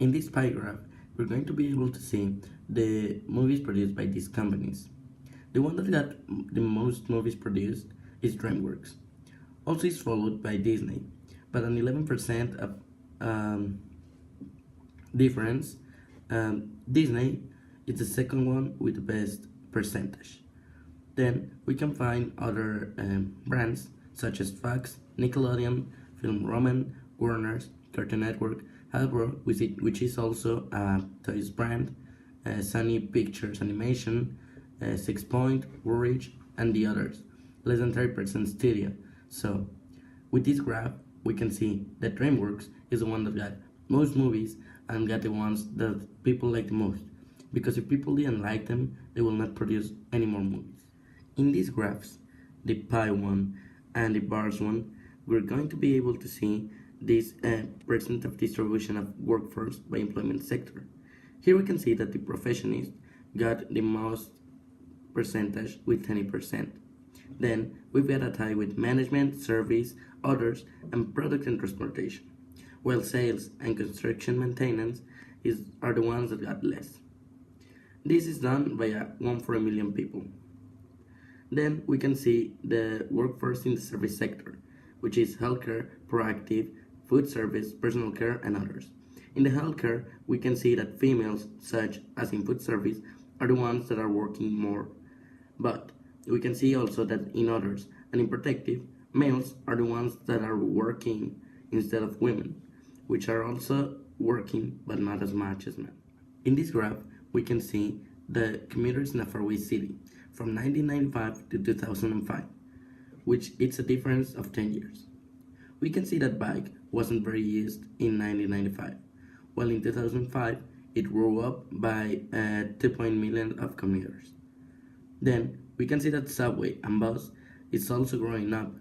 In this pie graph, we're going to be able to see the movies produced by these companies. The one that got the most movies produced is DreamWorks. Also is followed by Disney, but an 11% of difference. Disney is the second one with the best percentage. Then we can find other brands such as Fox, Nickelodeon, Film Roman, Warner's, Cartoon Network, Hasbro, which is also a toys brand, Sony Pictures Animation, Six Point, Woolrich, and the others, less than 30% studio. So, with this graph, we can see that DreamWorks is the one that got most movies and got the ones that people like the most. Because if people didn't like them, they will not produce any more movies. In these graphs, the pie one and the bars one, we're going to be able to see this percent of distribution of workforce by employment sector. Here we can see that the professionists got the most percentage with 20%. Then we've got a tie with management, service, others, and product and transportation, while sales and construction maintenance are the ones that got less. This is done by 1 for a million people. Then we can see the workforce in the service sector, which is healthcare, proactive, food service, personal care, and others. In the healthcare, we can see that females, such as in food service, are the ones that are working more. But we can see also that in others and in protective, males are the ones that are working instead of women, which are also working but not as much as men. In this graph, we can see the commuters in a faraway city from 1995 to 2005, which is a difference of 10 years. We can see that bike wasn't very used in 1995, while in 2005 it grew up by 2 million of commuters. Then we can see that subway and bus is also growing up.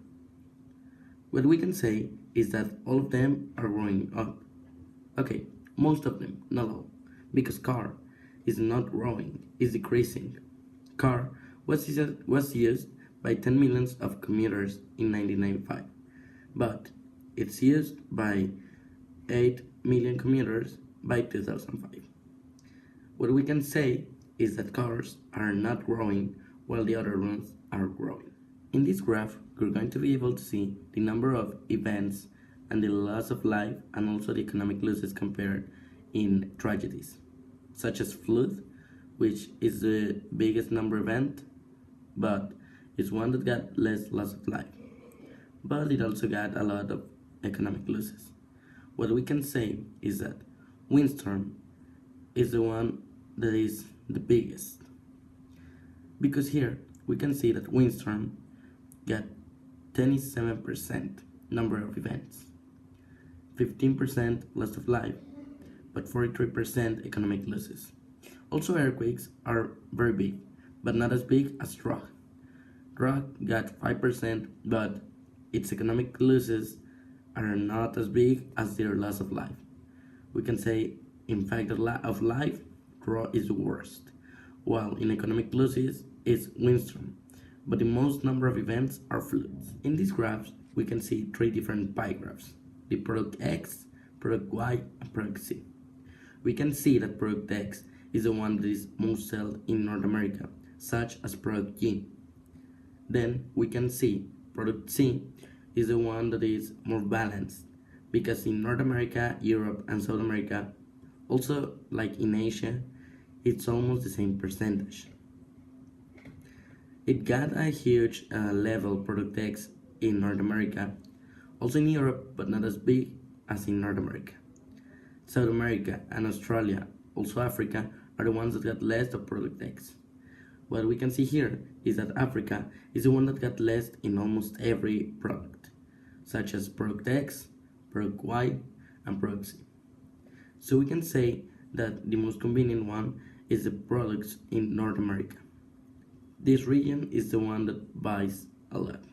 What we can say is that all of them are growing up. Okay, most of them, not all, because car is not growing, is decreasing. Car was used by 10 millions of commuters in 1995, but it's used by 8 million commuters by 2005. What we can say is that cars are not growing while the other ones are growing. In this graph, we're going to be able to see the number of events and the loss of life and also the economic losses compared in tragedies, such as flood, which is the biggest number event, but it's one that got less loss of life. But it also got a lot of economic losses. What we can say is that windstorm is the one that is the biggest. Because here we can see that windstorm got 27% number of events, 15% loss of life, but 43% economic losses. Also, earthquakes are very big, but not as big as drought. Drought got 5%, but its economic losses are not as big as their loss of life. We can say, in fact, the loss of life, drought is the worst, while in economic losses, it's windstorm, but the most number of events are floods. In these graphs, we can see 3 different pie graphs, the product X, product Y, and product Z. We can see that product X is the one that is most sold in North America, such as product Y. Then we can see product Z is the one that is more balanced, because in North America, Europe, and South America, also like in Asia, it's almost the same percentage. It got a huge level product X in North America, also in Europe, but not as big as in North America. South America and Australia, also Africa, are the ones that got less of product X. What we can see here is that Africa is the one that got less in almost every product, such as product X, product Y, and product Z. So we can say that the most convenient one is the products in North America. This region is the one that buys a lot.